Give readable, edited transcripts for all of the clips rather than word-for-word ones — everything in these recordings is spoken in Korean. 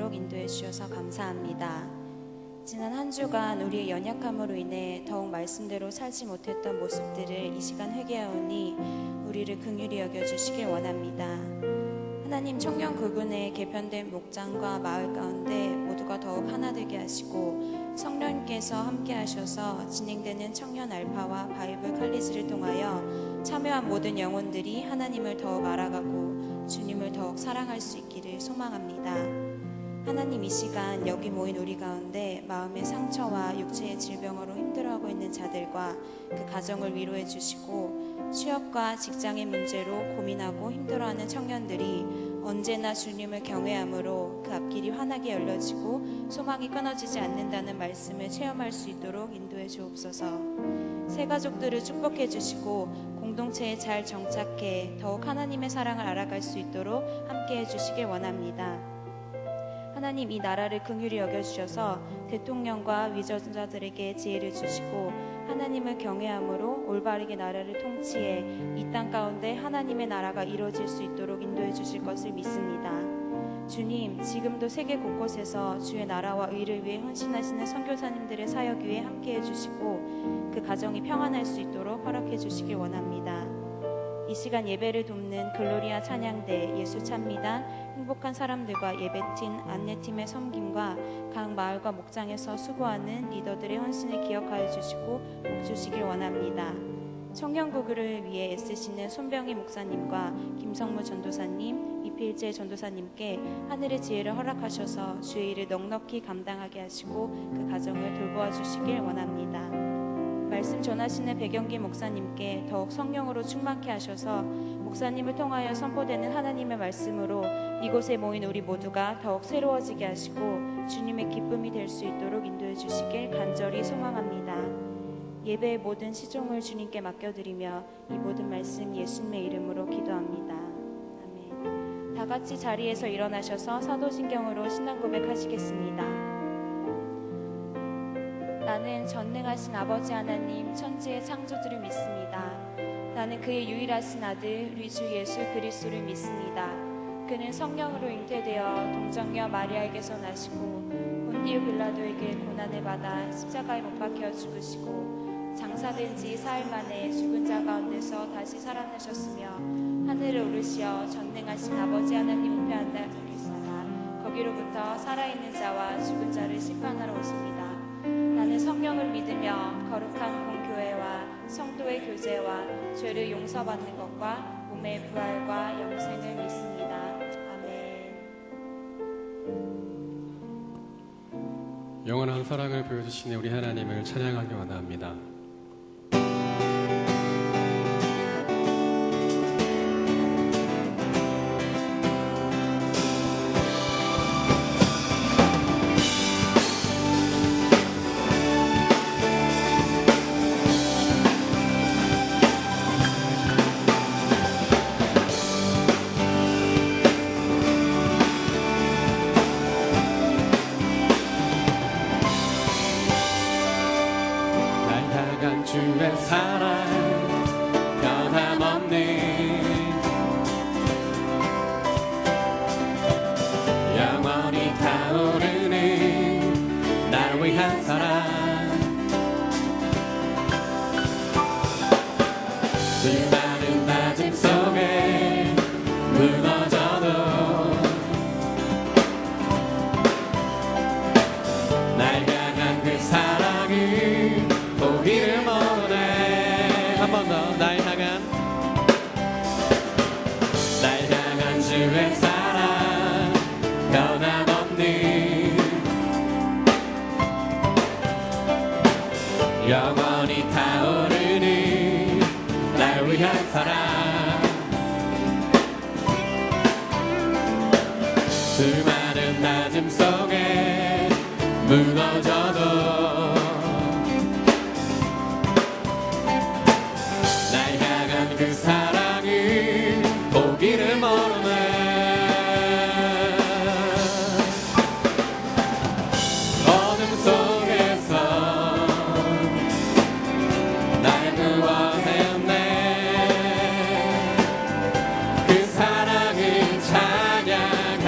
있도록 인도해 주셔서 감사합니다. 지난 한 주간 우리의 연약함으로 인해 더욱 말씀대로 살지 못했던 모습들을 이 시간 회개하오니 우리를 긍휼히 여겨주시길 원합니다. 하나님, 청년 구분의 개편된 목장과 마을 가운데 모두가 더욱 하나 되게 하시고 성령님께서 함께 하셔서 진행되는 청년 알파와 바이블 칼리지를 통하여 참여한 모든 영혼들이 하나님을 더욱 알아가고 주님을 더욱 사랑할 수 있기를 소망합니다. 하나님, 이 시간 여기 모인 우리 가운데 마음의 상처와 육체의 질병으로 힘들어하고 있는 자들과 그 가정을 위로해 주시고 취업과 직장의 문제로 고민하고 힘들어하는 청년들이 언제나 주님을 경외함으로 그 앞길이 환하게 열려지고 소망이 끊어지지 않는다는 말씀을 체험할 수 있도록 인도해 주옵소서. 새 가족들을 축복해 주시고 공동체에 잘 정착해 더욱 하나님의 사랑을 알아갈 수 있도록 함께 해주시길 원합니다. 하나님, 이 나라를 긍휼히 여겨주셔서 대통령과 위정자들에게 지혜를 주시고 하나님을 경외함으로 올바르게 나라를 통치해 이 땅 가운데 하나님의 나라가 이루어질 수 있도록 인도해 주실 것을 믿습니다. 주님, 지금도 세계 곳곳에서 주의 나라와 의를 위해 헌신하시는 선교사님들의 사역 위에 함께 해주시고 그 가정이 평안할 수 있도록 허락해 주시길 원합니다. 이 시간 예배를 돕는 글로리아 찬양대, 예수찬미단, 행복한 사람들과 예배팀, 안내팀의 섬김과 각 마을과 목장에서 수고하는 리더들의 헌신을 기억하여 주시고 복 주시길 원합니다. 청년구구를 위해 애쓰시는 손병희 목사님과 김성무 전도사님, 이필재 전도사님께 하늘의 지혜를 허락하셔서 주의 일을 넉넉히 감당하게 하시고 그 가정을 돌보아 주시길 원합니다. 말씀 전하시는 백영기 목사님께 더욱 성령으로 충만케 하셔서 목사님을 통하여 선포되는 하나님의 말씀으로 이곳에 모인 우리 모두가 더욱 새로워지게 하시고 주님의 기쁨이 될 수 있도록 인도해 주시길 간절히 소망합니다. 예배의 모든 시종을 주님께 맡겨드리며 이 모든 말씀 예수님의 이름으로 기도합니다. 아멘. 다 같이 자리에서 일어나셔서 사도신경으로 신앙 고백하시겠습니다. 나는 전능하신 아버지 하나님 천지의 창조주를 믿습니다. 나는 그의 유일하신 아들 우리 주 예수 그리스도를 믿습니다. 그는 성령으로 잉태되어 동정녀 마리아에게서 나시고 본디오 빌라도에게 고난을 받아 십자가에 못 박혀 죽으시고 장사된 지 사흘 만에 죽은 자 가운데서 다시 살아나셨으며 하늘을 오르시어 전능하신 아버지 하나님 우편에 계시다가 거기로부터 살아있는 자와 죽은 자를 심판하러 오십니다. 나는 성령을 믿으며 거룩한 공교회와 성도의 교제와 죄를 용서받는 것과 몸의 부활과 영생을 믿습니다. 아멘. 영원한 사랑을 보여주시는 우리 하나님을 찬양하기 원합니다. 주의 사랑 변함없는 영원히 타오르는 날 위한 사랑 수많은 다짐 속에 무너져도 날 향한 그 사랑을 보기를 한 번 더 날 향한 주의 사랑 변함없는 영원히 타오르는 날 위한 사랑 수많은 다짐 속에 무너져도 그 사랑을 보기를 모르네. 어둠 속에서 날 구원했네. 그 사랑을 찬양하리라.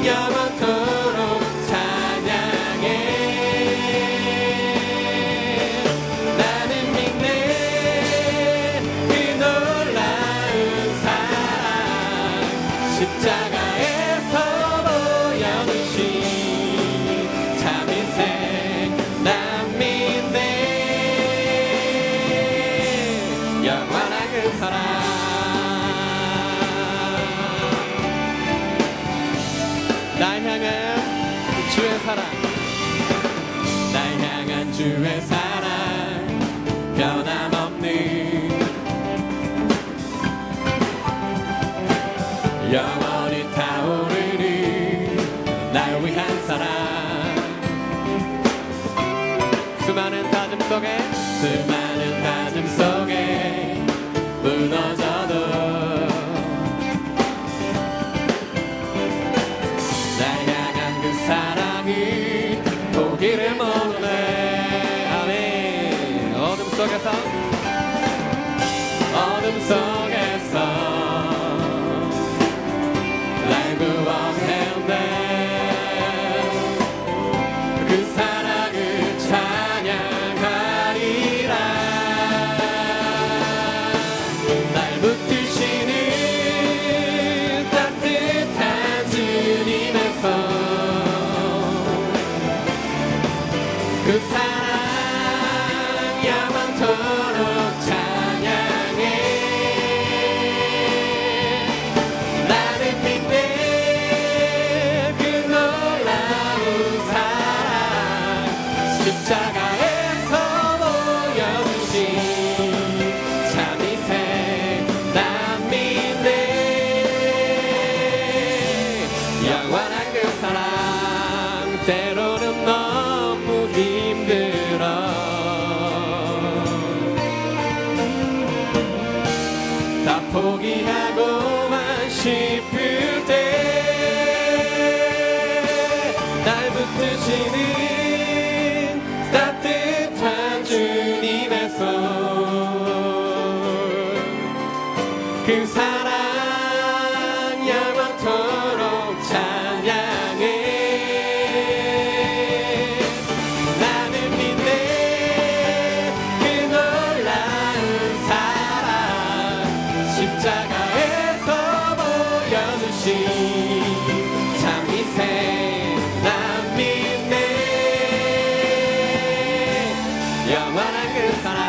영원토록 찬양해. 나는 믿네 그 놀라운 사랑, 십자가에서 보여주신 참인생. 난 믿네 영원한 그 사랑. 날 향한 주의 사랑, 날 향한 주의 사랑, 변함없는 영원히 타오르는 날 위한 사랑. 수많은 다짐 속에 무너져도 날 향한 그 사랑은 포기를 못해. 아멘. 어둠 속에서 날 구원했네. 그 사랑을 찬양하리라. 날 붙드시는 따뜻한 주님의 손, 그 사랑 영원토록 찬양해. 나는 믿네 그 놀라운 사랑, 십자가에서 보여주신 참이생. 난 믿네 영원한 그 사랑. 때로는 너무 힘들어, 다 포기하고만 싶을 때 날 붙드시는 따뜻한 주님의 손, 그 사랑 영원토록 찬양해. 나는 믿네 그 놀라운 사랑, 십자가에서 보여주신 참이생. 난 믿네 영원한 그 사랑.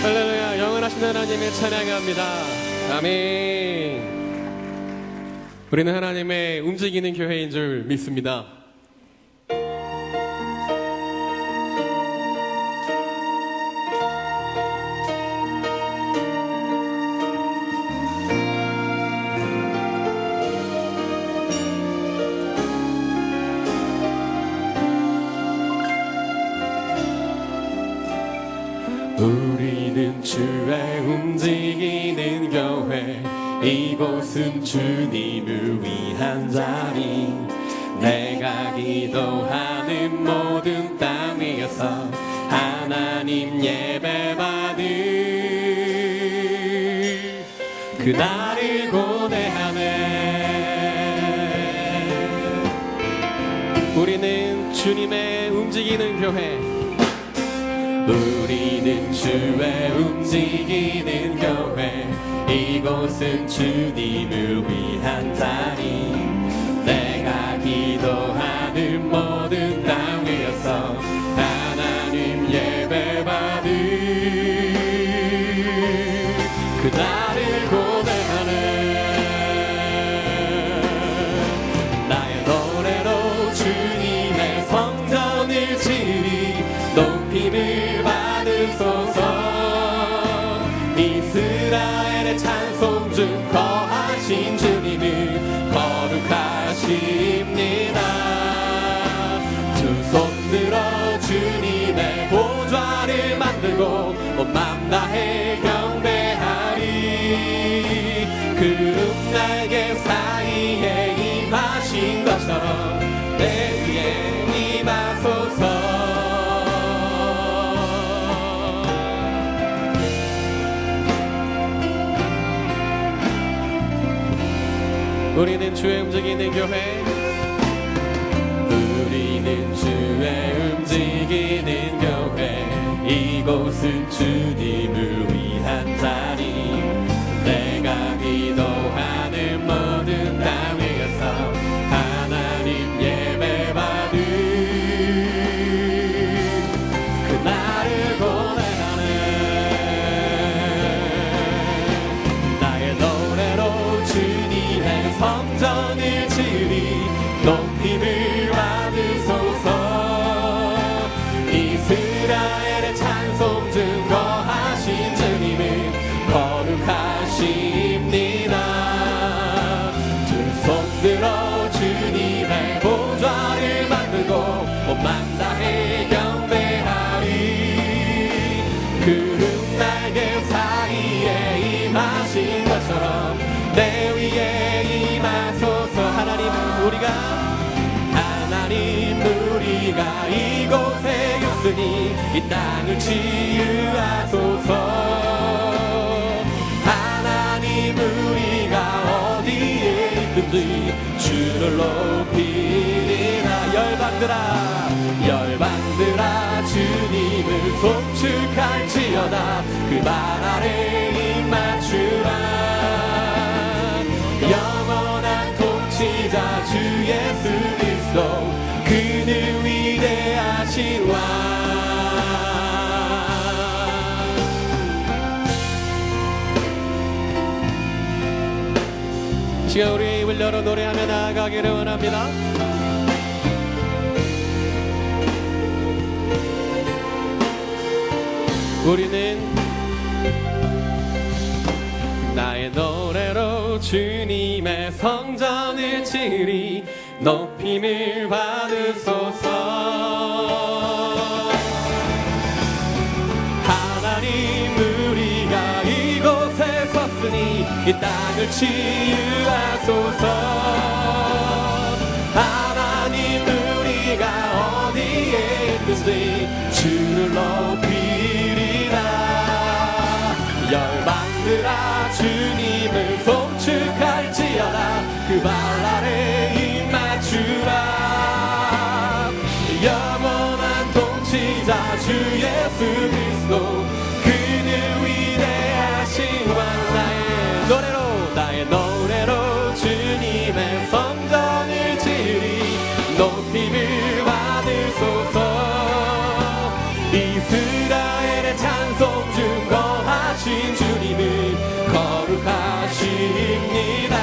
할렐루야. 영원하신 하나님을 찬양합니다. 아멘. 우리는 하나님의 움직이는 교회인 줄 믿습니다. 우리는 주의 움직이는 교회, 이곳은 주님을 위한 자리. 내가 기도하는 모든 땅 위에서 하나님 예배받을 그날을 고대하네. 우리는 주님의 움직이는 교회, 우리는 주의 움직이는 교회, 이곳은 주님을 위한 자리. 내가 기도하는 모든 땅 위에서 하나님 예배받을 그날을 고대하네. 나의 노래로 주님의 성전을 지리 높임을 받으소서. 이스라엘의 찬송 중 거하신 주님을 거룩하십니다. 두 손 들어 주님의 보좌를 만들고 온 맘 다해 경배하리. 구름 날개 사이에 임하신 것처럼 내 위에 임하소서. 우리는 주의 움직이는 교회, 우리는 주의 움직이는 교회. 이곳은 주님을 위한 자리. 내가 기도하는 모든 땅 위에서 하나님 예배받는 그날을 고대하네. 나의 노래로 주님의 성전을 지으리. 높임을 받으소서. 이스라엘의 찬송 증거하신 주님을 거룩하십니다. 두 손 들어 주님의 보좌를 만들고 온 다해 경배하리. 구름 날개 사이에 임하신 것처럼 내 위에 임하소서. 하나님 우리가 이곳에 있으니 이 땅을 치유하소서. 하나님 우리가 어디에 있든지 주를 높이리라. 열방들아 주님을 송축할지어다. 그 발 아래 입 맞추라. 영원한 통치자 주 예수 그리스도, 그는 위대하신 왕. 시간 우리 입을 열어 노래하며 나아가기를 원합니다. 우리는 나의 노래로 주님의 성전을 지으리. 높임을 받으소서. 하나님 우리가 이곳에 섰으니 이 땅을 치유하소서. 하나님 우리가 어디에 있든지 주를 높이리라. 열방들아 주님을 송축할지어다. 그 발 아래 입 맞추라. 영원한 통치자 주 예수 그리스도, 그는 위대하신 왕. 나의 노래로 주님의 성전을 지으리. 높임을 받으소서. 이스라엘의 찬송 증거하신 주님을 거룩하십니다.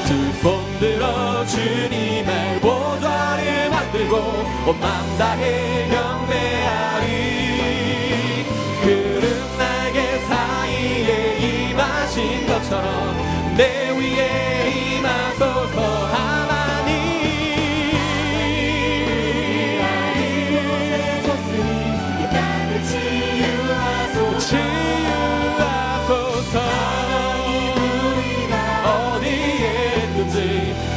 두 손 들어 주님의 보좌를 만들고 온 맘 다해 경배하리. 구름 날개 사이에 임하신 것처럼 내 위에 임하소서. 하나님 이곳에 섰으니 이 땅을 치유하소서. 어디에 있든지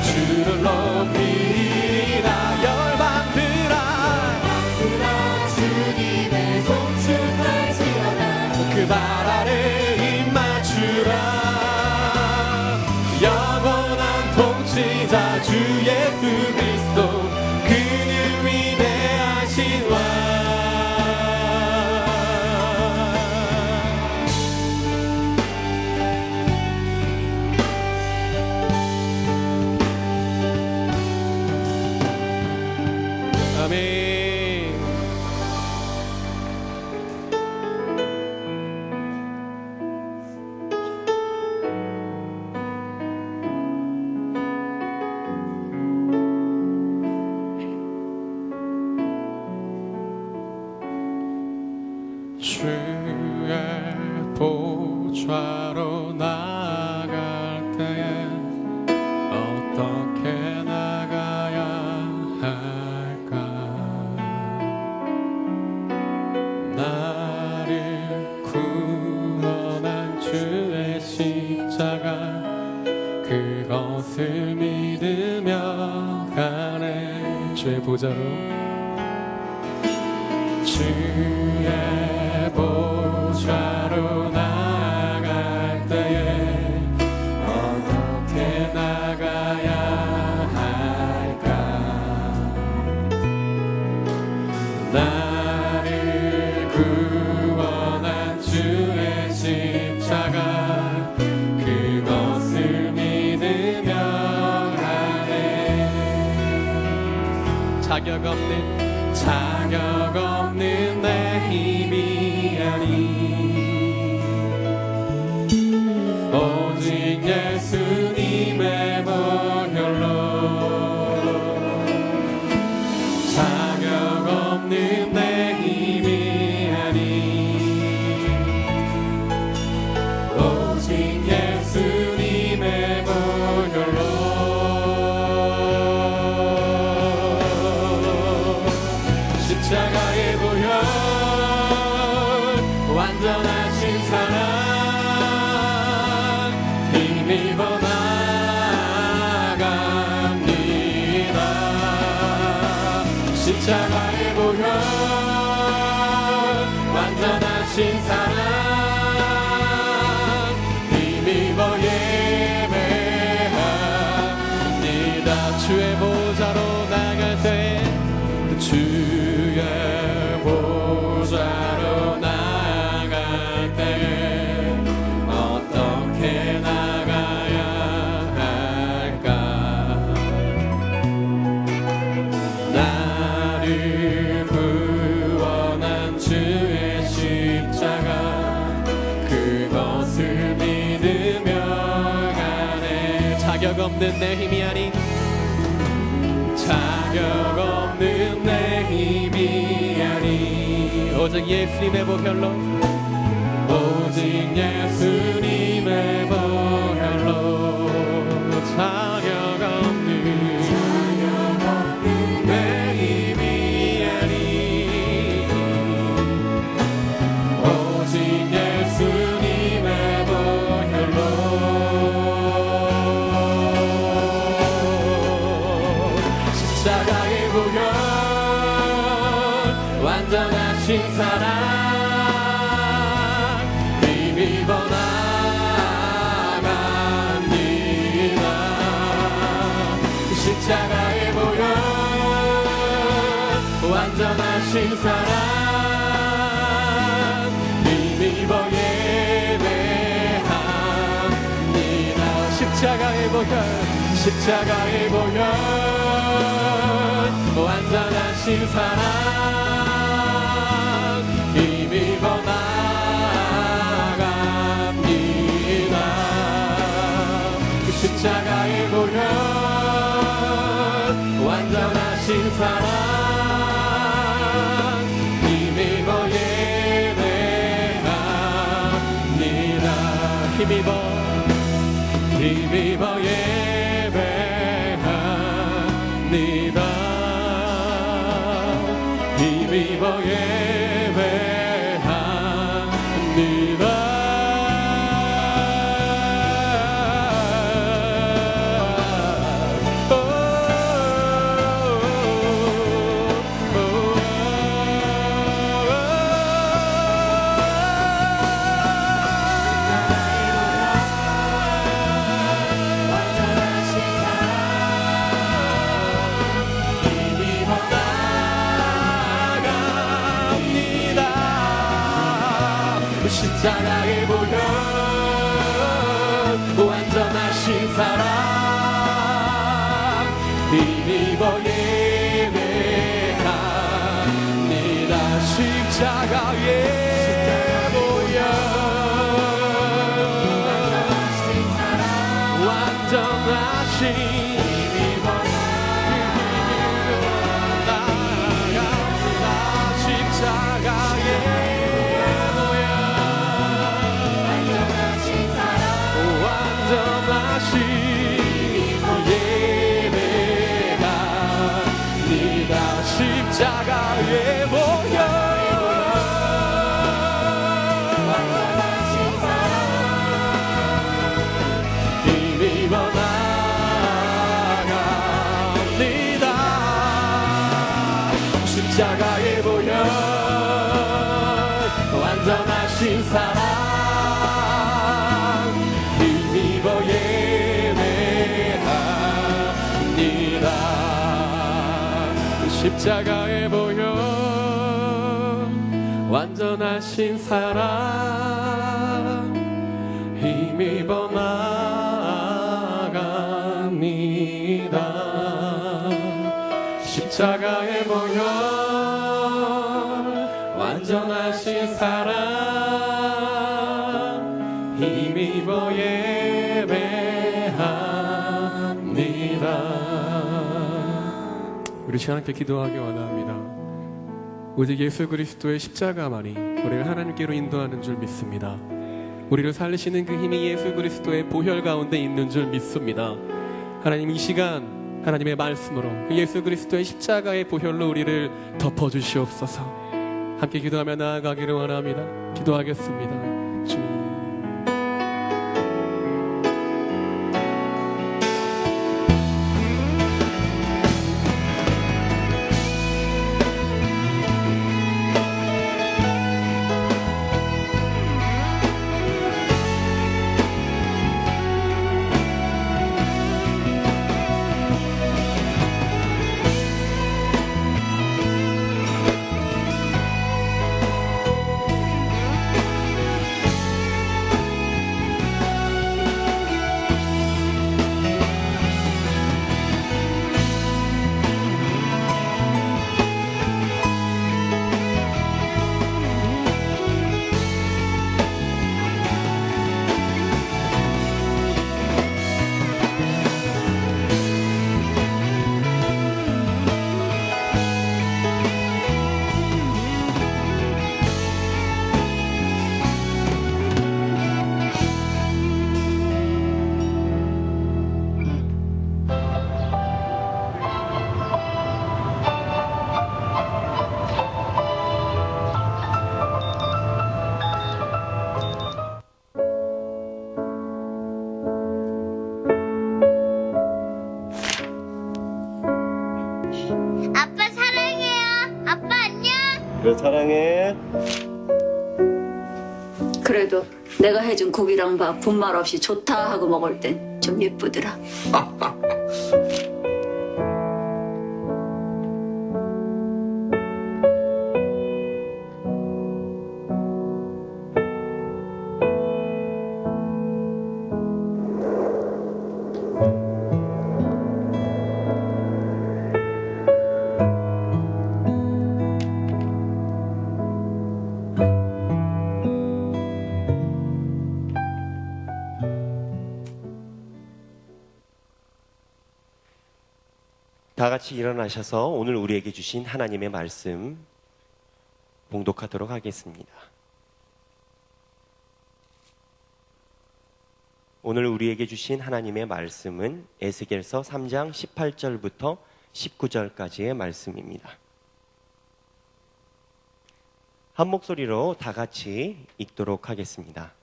주를 높이리라. 열방들아 주님의 송축할지어다. 그 발 아래 입 맞추라. 영원한 통치자 주 예수 그리스도, 그는 위대하신 왕. 아멘. 주의 보좌로 나아갈 때에 어떻게 나가야 할까? 나를 구원한 주의 십자가, 그것을 믿으며 가네. 주의 보좌로, 주의 보좌로 나아갈 때에 어떻게 십자가 그것을 믿으며 가네. 자격 없는 내 힘이 아니 오직 예수님의 보혈로 자격 없는 내 힘이 아니 오직 예수님의 보혈로 십자가의 보혈 완전하신 사랑 힘입어 나갑니다. 십자가의 보혈 완전하신 사랑 힘입어 예배합니다. 주의 보좌로 나갈 때 주의 보좌로 나갈 때 어떻게 나가야 할까? 나를 구원한 주의 십자가 그것을 믿으며 가네. 자격 없는 내 힘이 아닌 자격 없는 내 힘이 아니 오직 예수님의 보혈로 오직 예수님의 보혈로 자격 없는 내 힘이 아니 오직 예수님의 보혈로 십자가의 보혈 완전하신 사랑 힘입어 나갑니다. 십자가의 보혈 완전하신 사랑 힘입어 예배합니다. 십자가의 보혈 완전하신 사랑 힘입어 나갑니다. 십자가의 보혈 완전하신 사랑 힘입어 예배합니다. 힘입어 예배합니다. 힘입어 예배합니다. 십자가의 보혈 완전하신 사랑 힘입어 예배합니다. 십자가의 보혈 완전하신 힘입어 나갑니다. 십자가의 완전하신 예배합니다. 십자가의 보혈 힘입어 나갑니다. 십자가의 보혈 완전하신 사랑 힘입어 예배합니다. 십자가의 보혈 완전하신 사랑 보혈 완전하신 사랑 힘입어 예배합니다. 우리 하나님께 기도하기 원합니다. 오직 예수 그리스도의 십자가만이 우리를 하나님께로 인도하는 줄 믿습니다. 우리를 살리시는 그 힘이 예수 그리스도의 보혈 가운데 있는 줄 믿습니다. 하나님, 이 시간 하나님의 말씀으로 그 예수 그리스도의 십자가의 보혈로 우리를 덮어주시옵소서. 함께 기도하며 나아가기를 원합니다. 기도하겠습니다. 주님, 아빠 사랑해요. 아빠 안녕. 그래, 사랑해. 그래도 내가 해준 국이랑 밥 분말 없이 좋다 하고 먹을 땐 좀 예쁘더라. 다 같이 일어나셔서 오늘 우리에게 주신 하나님의 말씀 봉독하도록 하겠습니다. 오늘 우리에게 주신 하나님의 말씀은 에스겔서 3장 18절부터 19절까지의 말씀입니다. 한 목소리로 다 같이 읽도록 하겠습니다.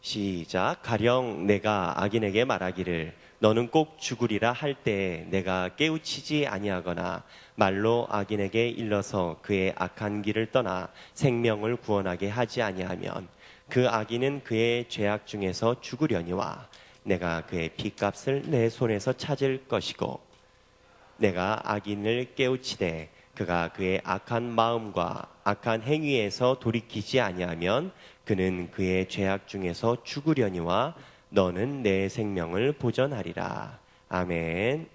시작. 가령 내가 악인에게 말하기를 너는 꼭 죽으리라 할 때 내가 깨우치지 아니하거나 말로 악인에게 일러서 그의 악한 길을 떠나 생명을 구원하게 하지 아니하면 그 악인은 그의 죄악 중에서 죽으려니와 내가 그의 피값을 내 손에서 찾을 것이고 내가 악인을 깨우치되 그가 그의 악한 마음과 악한 행위에서 돌이키지 아니하면 그는 그의 죄악 중에서 죽으려니와 너는 내 생명을 보전하리라. 아멘.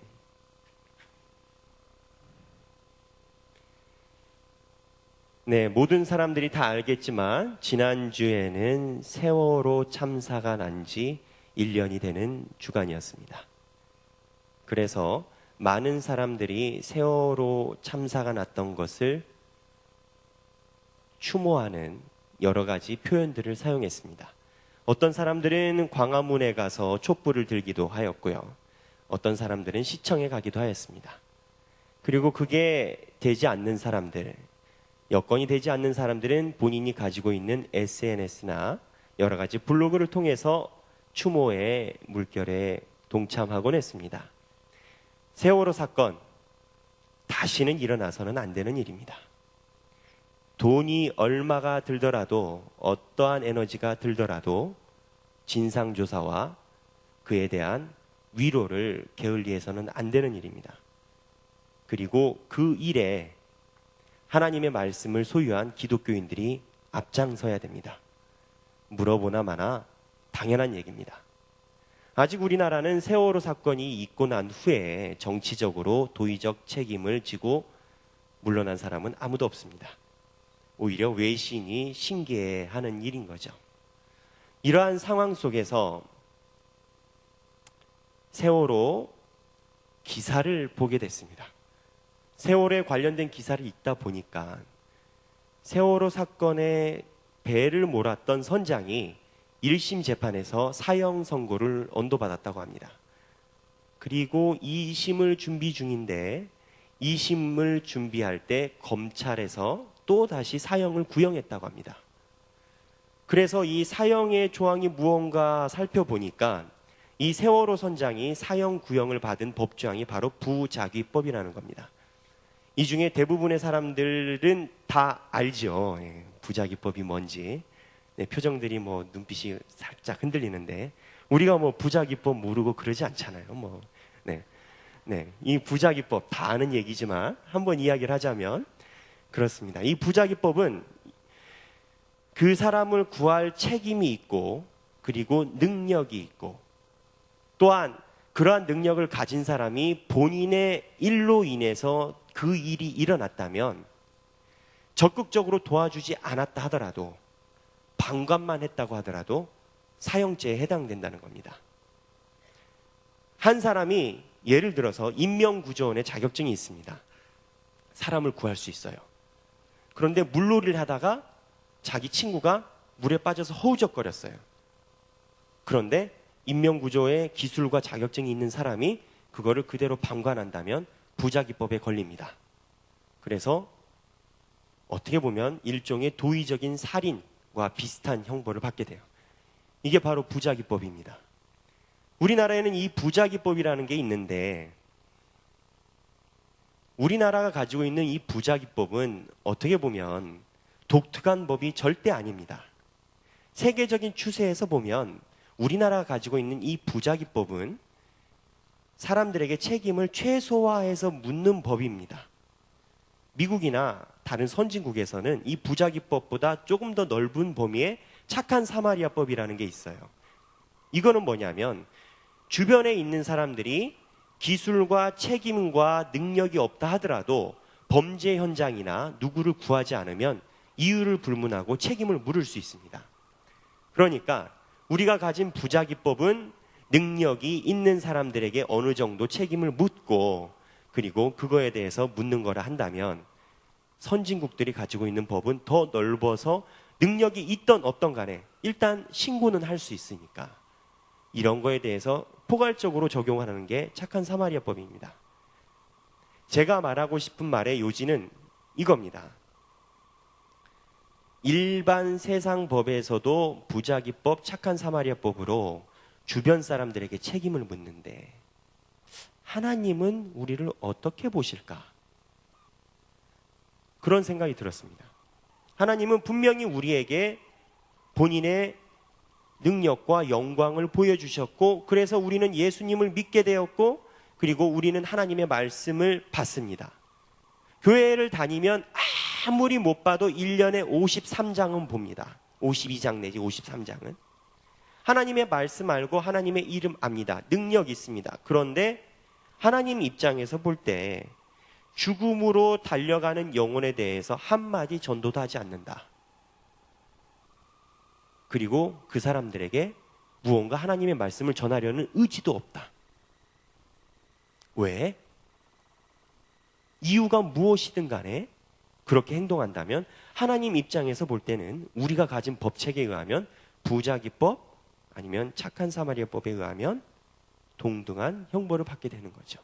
네, 모든 사람들이 다 알겠지만 지난주에는 세월호 참사가 난 지 1년이 되는 주간이었습니다. 그래서 많은 사람들이 세월호 참사가 났던 것을 추모하는 여러 가지 표현들을 사용했습니다. 어떤 사람들은 광화문에 가서 촛불을 들기도 하였고요. 어떤 사람들은 시청에 가기도 하였습니다. 그리고 그게 되지 않는 사람들, 여건이 되지 않는 사람들은 본인이 가지고 있는 SNS나 여러 가지 블로그를 통해서 추모의 물결에 동참하곤 했습니다. 세월호 사건, 다시는 일어나서는 안 되는 일입니다. 돈이 얼마가 들더라도 어떠한 에너지가 들더라도 진상조사와 그에 대한 위로를 게을리해서는 안 되는 일입니다. 그리고 그 일에 하나님의 말씀을 소유한 기독교인들이 앞장서야 됩니다. 물어보나 마나 당연한 얘기입니다. 아직 우리나라는 세월호 사건이 있고 난 후에 정치적으로 도의적 책임을 지고 물러난 사람은 아무도 없습니다. 오히려 외신이 신기해하는 일인 거죠. 이러한 상황 속에서 세월호 기사를 보게 됐습니다. 세월호에 관련된 기사를 읽다 보니까 세월호 사건에 배를 몰았던 선장이 1심 재판에서 사형 선고를 언도받았다고 합니다. 그리고 2심을 준비 중인데 2심을 준비할 때 검찰에서 또 다시 사형을 구형했다고 합니다. 그래서 이 사형의 조항이 무언가 살펴보니까 이 세월호 선장이 사형 구형을 받은 법조항이 바로 부작위법이라는 겁니다. 이 중에 대부분의 사람들은 다 알죠. 부작위법이 뭔지. 네, 표정들이 뭐 눈빛이 살짝 흔들리는데 우리가 뭐 부작위법 모르고 그러지 않잖아요. 이 부작위법 다 아는 얘기지만 한번 이야기를 하자면 그렇습니다. 이 부작위법은 그 사람을 구할 책임이 있고 그리고 능력이 있고 또한 그러한 능력을 가진 사람이 본인의 일로 인해서 그 일이 일어났다면 적극적으로 도와주지 않았다 하더라도 방관만 했다고 하더라도 사형죄에 해당된다는 겁니다. 한 사람이 예를 들어서 인명구조원의 자격증이 있습니다. 사람을 구할 수 있어요. 그런데 물놀이를 하다가 자기 친구가 물에 빠져서 허우적거렸어요. 그런데 인명구조의 기술과 자격증이 있는 사람이 그거를 그대로 방관한다면 부작위법에 걸립니다. 그래서 어떻게 보면 일종의 도의적인 살인과 비슷한 형벌을 받게 돼요. 이게 바로 부작위법입니다. 우리나라에는 이 부작위법이라는 게 있는데 우리나라가 가지고 있는 이 부작위법은 어떻게 보면 독특한 법이 절대 아닙니다. 세계적인 추세에서 보면 우리나라가 가지고 있는 이 부작위법은 사람들에게 책임을 최소화해서 묻는 법입니다. 미국이나 다른 선진국에서는 이 부작위법보다 조금 더 넓은 범위의 착한 사마리아법이라는 게 있어요. 이거는 뭐냐면 주변에 있는 사람들이 기술과 책임과 능력이 없다 하더라도 범죄 현장이나 누구를 구하지 않으면 이유를 불문하고 책임을 물을 수 있습니다. 그러니까 우리가 가진 부작위법은 능력이 있는 사람들에게 어느 정도 책임을 묻고 그리고 그거에 대해서 묻는 거라 한다면 선진국들이 가지고 있는 법은 더 넓어서 능력이 있던 없던 간에 일단 신고는 할 수 있으니까 이런 거에 대해서 포괄적으로 적용하는 게 착한 사마리아법입니다. 제가 말하고 싶은 말의 요지는 이겁니다. 일반 세상 법에서도 부작위법, 착한 사마리아법으로 주변 사람들에게 책임을 묻는데 하나님은 우리를 어떻게 보실까? 그런 생각이 들었습니다. 하나님은 분명히 우리에게 본인의 능력과 영광을 보여주셨고 그래서 우리는 예수님을 믿게 되었고 그리고 우리는 하나님의 말씀을 받습니다. 교회를 다니면 아무리 못 봐도 1년에 53장은 봅니다. 52장 내지 53장은. 하나님의 말씀 알고 하나님의 이름 압니다. 능력 있습니다. 그런데 하나님 입장에서 볼 때 죽음으로 달려가는 영혼에 대해서 한마디 전도도 하지 않는다. 그리고 그 사람들에게 무언가 하나님의 말씀을 전하려는 의지도 없다. 왜? 이유가 무엇이든 간에 그렇게 행동한다면 하나님 입장에서 볼 때는 우리가 가진 법책에 의하면 부작위법 아니면 착한 사마리아법에 의하면 동등한 형벌을 받게 되는 거죠.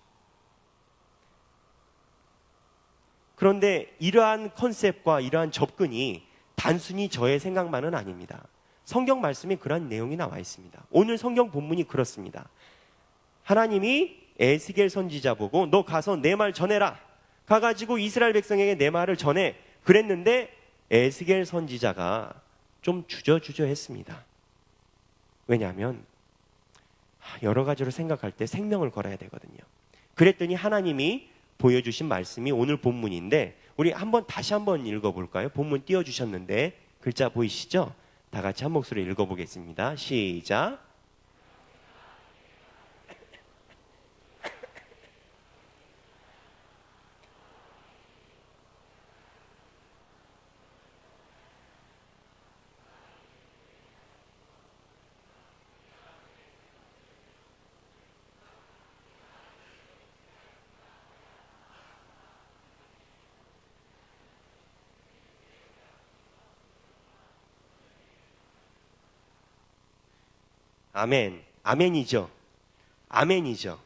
그런데 이러한 컨셉과 이러한 접근이 단순히 저의 생각만은 아닙니다. 성경 말씀에 그러한 내용이 나와 있습니다. 오늘 성경 본문이 그렇습니다. 하나님이 에스겔 선지자 보고 너 가서 내 말 전해라. 가가지고 이스라엘 백성에게 내 말을 전해. 그랬는데 에스겔 선지자가 좀 주저주저했습니다. 왜냐하면 여러 가지로 생각할 때 생명을 걸어야 되거든요. 그랬더니 하나님이 보여주신 말씀이 오늘 본문인데 우리 다시 한번 읽어볼까요? 본문 띄워주셨는데 글자 보이시죠? 다 같이 한 목소리 읽어보겠습니다. 시작. 아멘. 아멘이죠. 아멘이죠.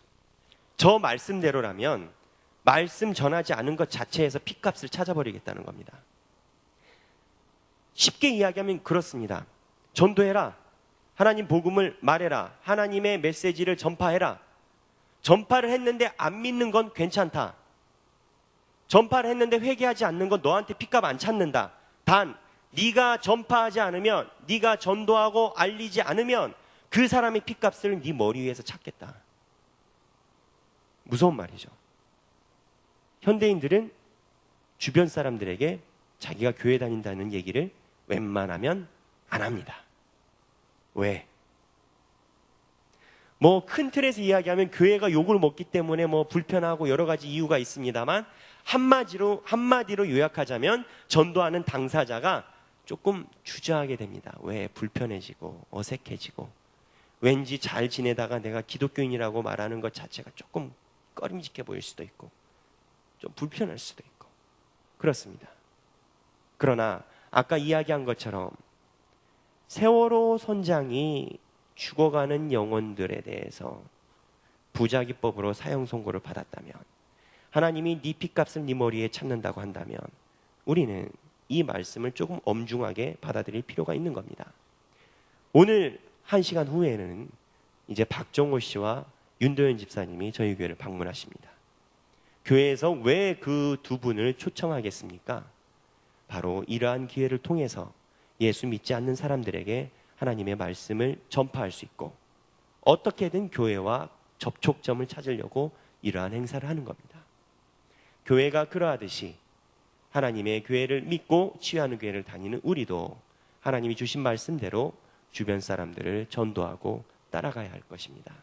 저 말씀대로라면 말씀 전하지 않은 것 자체에서 핏값을 찾아버리겠다는 겁니다. 쉽게 이야기하면 그렇습니다. 전도해라. 하나님 복음을 말해라. 하나님의 메시지를 전파해라. 전파를 했는데 안 믿는 건 괜찮다. 전파를 했는데 회개하지 않는 건 너한테 핏값 안 찾는다. 단 네가 전파하지 않으면, 네가 전도하고 알리지 않으면 그 사람의 핏값을 네 머리 위에서 찾겠다. 무서운 말이죠. 현대인들은 주변 사람들에게 자기가 교회 다닌다는 얘기를 웬만하면 안 합니다. 왜? 뭐 큰 틀에서 이야기하면 교회가 욕을 먹기 때문에 뭐 불편하고 여러 가지 이유가 있습니다만, 한마디로 요약하자면 전도하는 당사자가 조금 주저하게 됩니다. 왜? 불편해지고 어색해지고, 왠지 잘 지내다가 내가 기독교인이라고 말하는 것 자체가 조금 꺼림직해 보일 수도 있고 좀 불편할 수도 있고 그렇습니다. 그러나 아까 이야기한 것처럼 세월호 선장이 죽어가는 영혼들에 대해서 부자기법으로 사형 선고를 받았다면, 하나님이 네 핏값을 네 머리에 찾는다고 한다면 우리는 이 말씀을 조금 엄중하게 받아들일 필요가 있는 겁니다. 오늘 1시간 후에는 이제 박정호 씨와 윤도현 집사님이 저희 교회를 방문하십니다. 교회에서 왜 그 두 분을 초청하겠습니까? 바로 이러한 기회를 통해서 예수 믿지 않는 사람들에게 하나님의 말씀을 전파할 수 있고, 어떻게든 교회와 접촉점을 찾으려고 이러한 행사를 하는 겁니다. 교회가 그러하듯이 하나님의 교회를 믿고 치유하는 교회를 다니는 우리도 하나님이 주신 말씀대로 주변 사람들을 전도하고 따라가야 할 것입니다.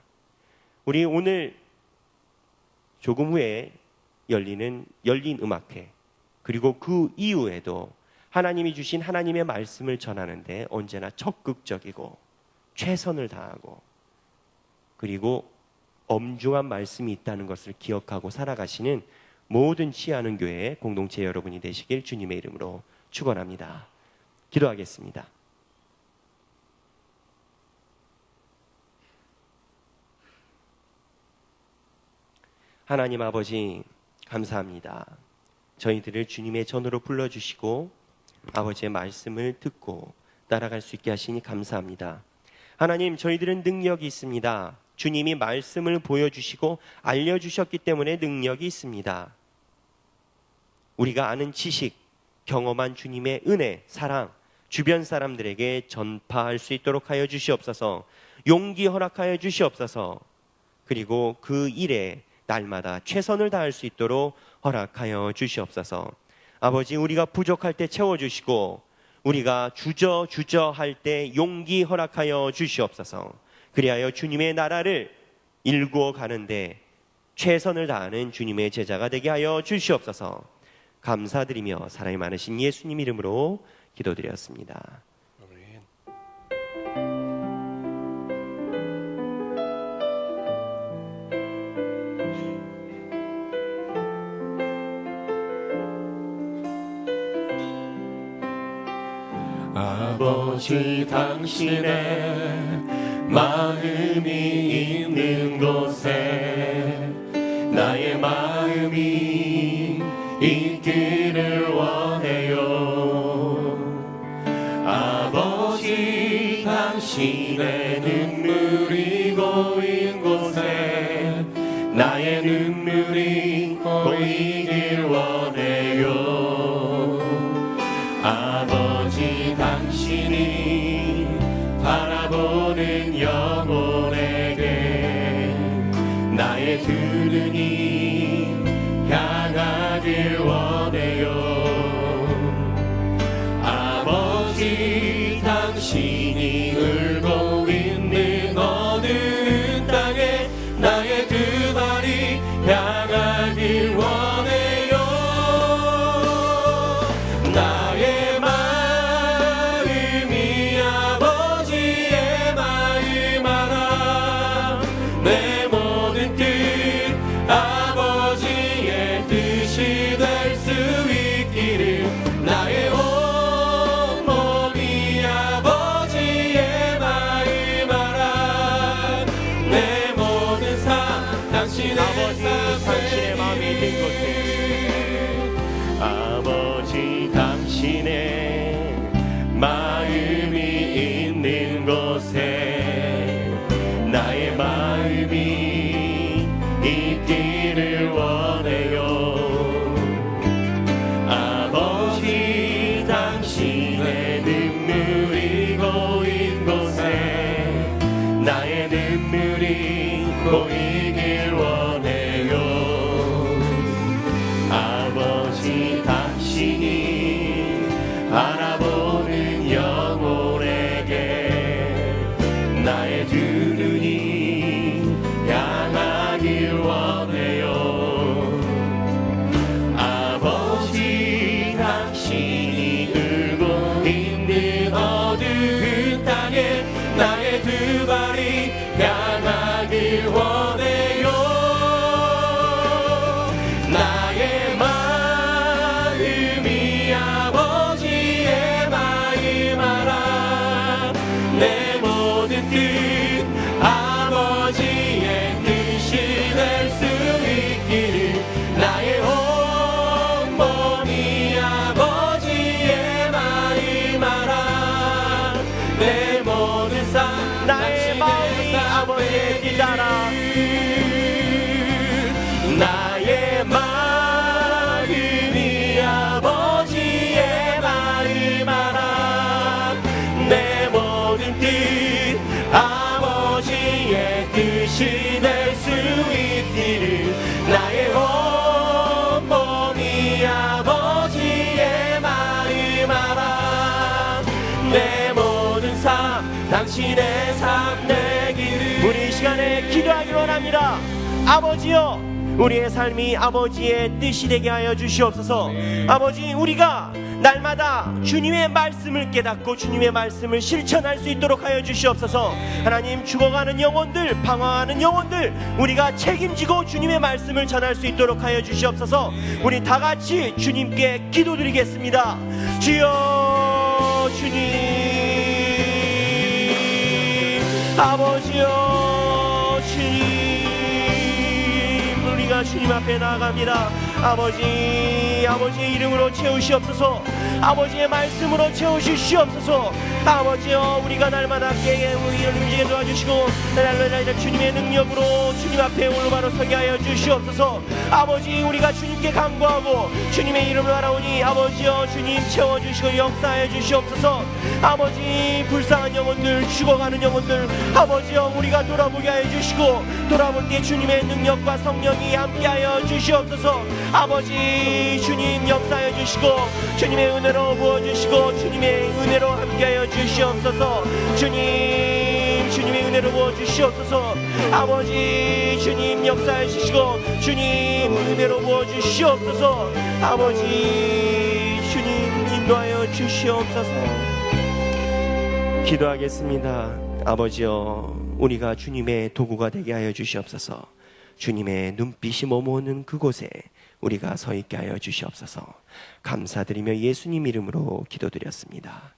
우리 오늘 조금 후에 열린 음악회, 그리고 그 이후에도 하나님이 주신 하나님의 말씀을 전하는데 언제나 적극적이고 최선을 다하고, 그리고 엄중한 말씀이 있다는 것을 기억하고 살아가시는 모든 치유하는 교회의 공동체 여러분이 되시길 주님의 이름으로 축원합니다. 기도하겠습니다. 하나님 아버지, 감사합니다. 저희들을 주님의 전으로 불러주시고 아버지의 말씀을 듣고 따라갈 수 있게 하시니 감사합니다. 하나님, 저희들은 능력이 있습니다. 주님이 말씀을 보여주시고 알려주셨기 때문에 능력이 있습니다. 우리가 아는 지식, 경험한 주님의 은혜, 사랑, 주변 사람들에게 전파할 수 있도록 하여 주시옵소서. 용기 허락하여 주시옵소서. 그리고 그 일에 날마다 최선을 다할 수 있도록 허락하여 주시옵소서. 아버지, 우리가 부족할 때 채워주시고 우리가 주저할 때 용기 허락하여 주시옵소서. 그리하여 주님의 나라를 일구어 가는데 최선을 다하는 주님의 제자가 되게 하여 주시옵소서. 감사드리며 사랑이 많으신 예수님 이름으로 기도드렸습니다. 아버지, 당신의 마음이 있는 곳에 나의 마음이 있기를 원해요. 아버지, 당신의 눈물이 고인 곳에 나의 눈물이 고이길 원해요. 아버지, 당신이 바라보는 영혼에게 나의 두 눈이 향하길 원해요. 아버지, 당신이 울고 있는 어느 땅에 나의 두 발이 향하길 원해요. 나의 마음이 아버지의 마음 하나, 내 모든 뜻 아버지의 뜻이 될 수 있기를, 나의 온몸이 아버지의 있는 곳에 나의 마음이 있기를 원해요. 아버지 당신의 눈물이 고인 곳에 나의 눈물이 고이길 원해요. 아버지 당신이 바라보는 영혼에게 나의 두 눈이 향하길 원해요. 아버지 당신이 울고 있는 어두운 땅에 나의 두 발이 향하길 원해요. 나의 마음이 아버지의 마음 알아. 내 모든 뜻 아버지의 뜻이 될 수 있기를. 나의 온 몸이 아버지의 마음 알아. 내 모든 삶 나의 마음이 아버지의 뜻 알아. 나의 마음이 아버지의 마음 알아. 내 모든 뜻 아버지의 뜻이 될 수 있기를. 나의 온 몸이 아버지의 마음 알아. 내 모든 삶 당신의 삶 되기를. 우리 이 시간에 기도하기 원합니다. 아버지여, 우리의 삶이 아버지의 뜻이 되게 하여 주시옵소서. 아버지, 우리가 날마다 주님의 말씀을 깨닫고 주님의 말씀을 실천할 수 있도록 하여 주시옵소서. 하나님, 죽어가는 영혼들, 방황하는 영혼들 우리가 책임지고 주님의 말씀을 전할 수 있도록 하여 주시옵소서. 우리 다 같이 주님께 기도드리겠습니다. 주여, 주님, 아버지여, 주님, 우리가 주님 앞에 나아갑니다. 아버지, 아버지의 이름으로 채우시옵소서. 아버지의 말씀으로 채우시옵소서. 아버지여, 우리가 날마다 깨게 우리를 움직여 도와주시고 날마다 주님의 능력으로 주님 앞에 올바로 서게 하여 주시옵소서. 아버지, 우리가 주님께 간구하고 주님의 이름을 알아오니 아버지여, 주님 채워주시고 역사하여 주시옵소서. 아버지, 불쌍한 영혼들, 죽어가는 영혼들 아버지여, 우리가 돌아보게 하여 주시고 돌아볼 때 주님의 능력과 성령이 함께하여 주시옵소서. 아버지, 주님 역사하여 주시고 주님의 은혜로 부어주시고 주님의 은혜로 함께하여 주시옵소서. 주님, 주님의 은혜로 부어주시옵소서. 아버지, 주님 역사해 주시고 주님 은혜로 부어주시옵소서. 아버지, 주님 인도하여 주시옵소서. 기도하겠습니다. 아버지여, 우리가 주님의 도구가 되게 하여 주시옵소서. 주님의 눈빛이 머무는 그곳에 우리가 서 있게 하여 주시옵소서. 감사드리며 예수님 이름으로 기도드렸습니다.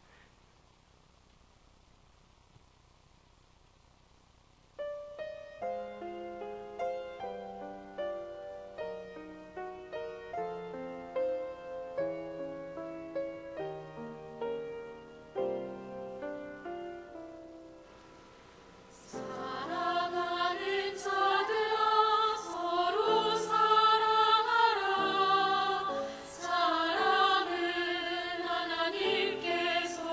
사랑하는 자들아, 서로 사랑하라. 사랑은 하나님께서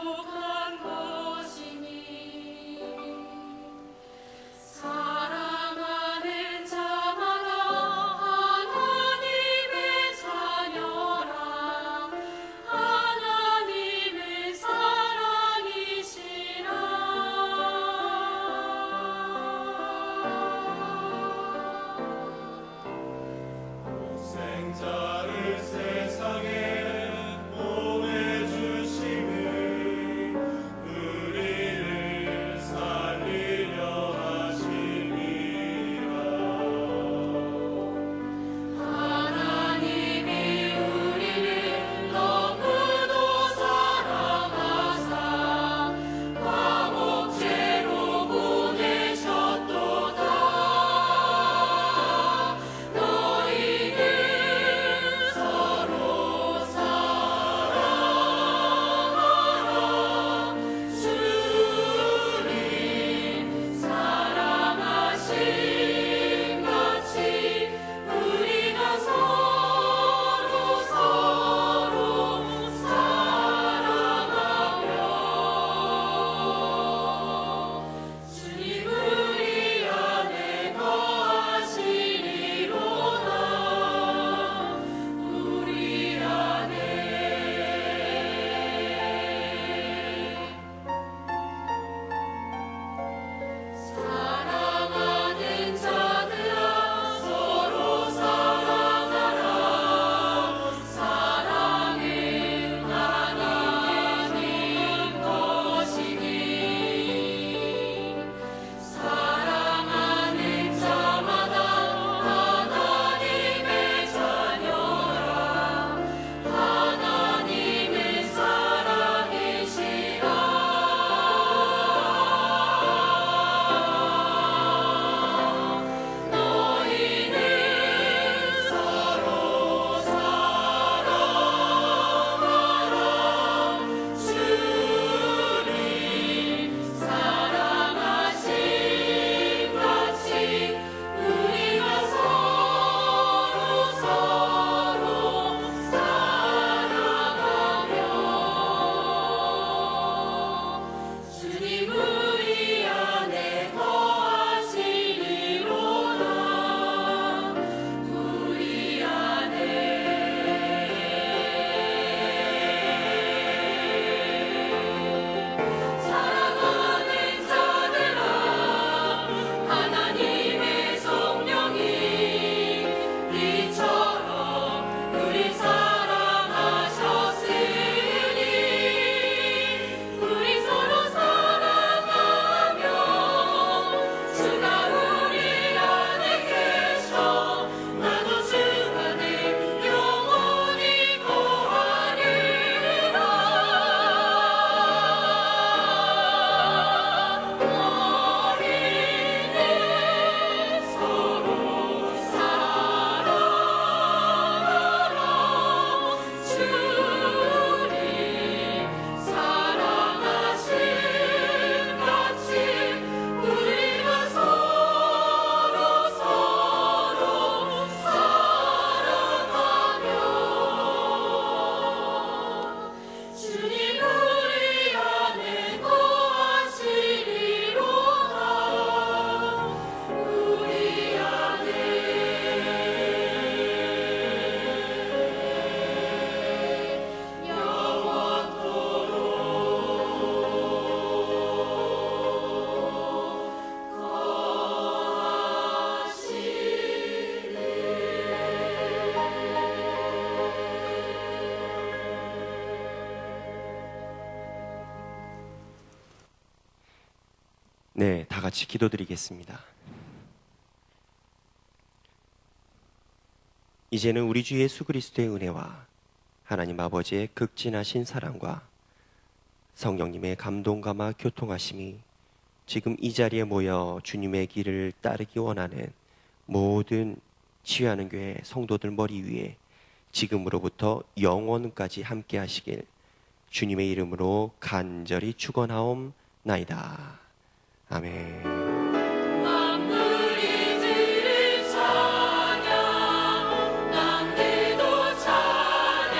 네, 다 같이 기도드리겠습니다. 이제는 우리 주 예수 그리스도의 은혜와 하나님 아버지의 극진하신 사랑과 성령님의 감동감화 교통하심이 지금 이 자리에 모여 주님의 길을 따르기 원하는 모든 치유하는 교회 성도들 머리 위에 지금으로부터 영원까지 함께 하시길 주님의 이름으로 간절히 축원하옵나이다. 아멘. 만물이 주를 찬양 남들도 찬양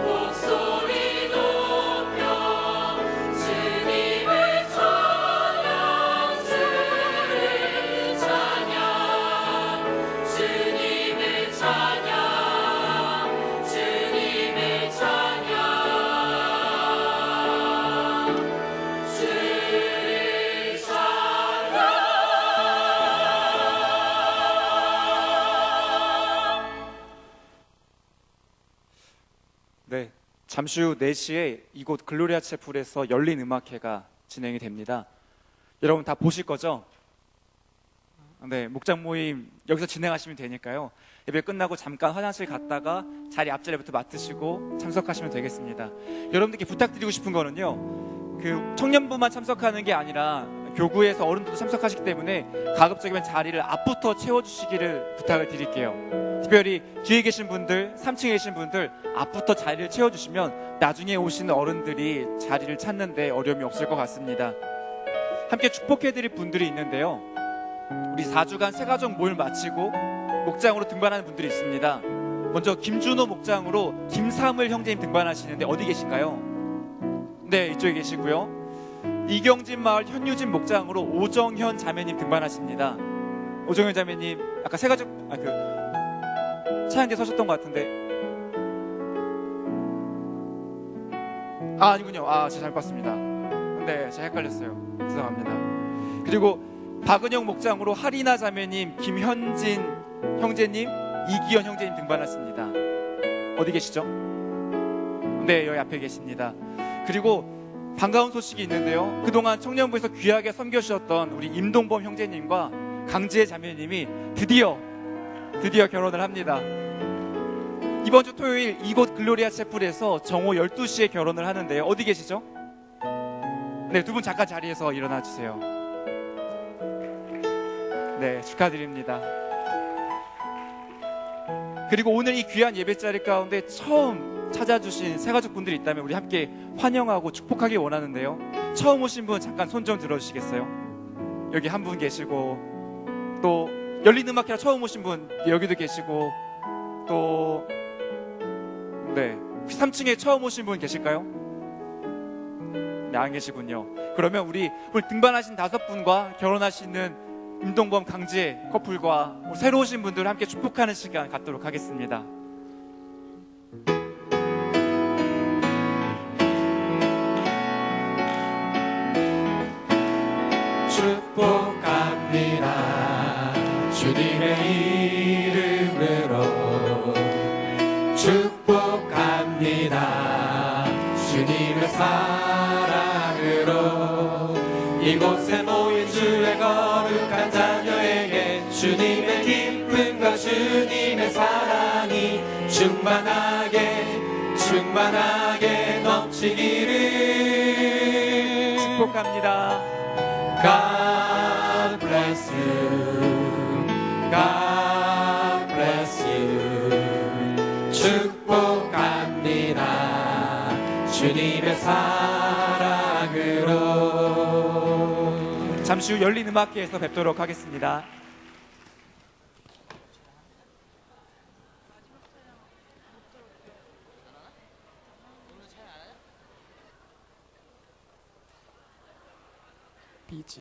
목소리 높여 주님을 찬양 주를 찬양 주님을 찬양 주님을 찬양 주를 네, 잠시 후 4시에 이곳 글로리아 채플에서 열린 음악회가 진행이 됩니다. 여러분 다 보실 거죠? 네, 목장 모임 여기서 진행하시면 되니까요. 예배 끝나고 잠깐 화장실 갔다가 자리 앞자리부터 맡으시고 참석하시면 되겠습니다. 여러분들께 부탁드리고 싶은 거는요, 그 청년부만 참석하는 게 아니라 교구에서 어른들도 참석하시기 때문에 가급적이면 자리를 앞부터 채워주시기를 부탁을 드릴게요. 특별히 뒤에 계신 분들, 3층에 계신 분들 앞부터 자리를 채워주시면 나중에 오시는 어른들이 자리를 찾는데 어려움이 없을 것 같습니다. 함께 축복해드릴 분들이 있는데요, 우리 4주간 새가족 모임을 마치고 목장으로 등반하는 분들이 있습니다. 먼저 김준호 목장으로 김사물 형제님 등반하시는데 어디 계신가요? 네, 이쪽에 계시고요. 이경진 마을 현유진 목장으로 오정현 자매님 등반하십니다. 오정현 자매님 아까 새가족 차 한 대 서셨던 것 같은데, 아니군요. 제가 잘못 봤습니다. 네, 제가 헷갈렸어요. 죄송합니다. 그리고 박은영 목장으로 하리나 자매님, 김현진 형제님, 이기현 형제님 등반하십니다. 어디 계시죠? 네, 여기 앞에 계십니다. 그리고 반가운 소식이 있는데요, 그동안 청년부에서 귀하게 섬겨주셨던 우리 임동범 형제님과 강지혜 자매님이 드디어 결혼을 합니다. 이번 주 토요일 이곳 글로리아 채플에서 정오 12시에 결혼을 하는데요, 어디 계시죠? 네, 두 분 잠깐 자리에서 일어나 주세요. 네, 축하드립니다. 그리고 오늘 이 귀한 예배자리 가운데 처음 찾아주신 새가족분들이 있다면 우리 함께 환영하고 축복하기 원하는데요, 처음 오신 분 잠깐 손 좀 들어주시겠어요? 여기 한 분 계시고, 또 열린 음악회라 처음 오신 분 여기도 계시고, 또 네, 3층에 처음 오신 분 계실까요? 네, 안 계시군요. 그러면 우리 오늘 등반하신 5분과 결혼하시는 임동범 강지혜 커플과 새로 오신 분들 함께 축복하는 시간 갖도록 하겠습니다. 축복합니다. 주님의 이름으로 축복합니다. 주님의 사랑으로 이곳에 모인 주의 거룩한 자녀에게 주님의 기쁨과 주님의 사랑이 충만하게 넘치기를 축복합니다. God bless you. God bless you. 축복합니다. 주님의 사랑으로. 잠시 후 열린 음악회에서 뵙도록 하겠습니다.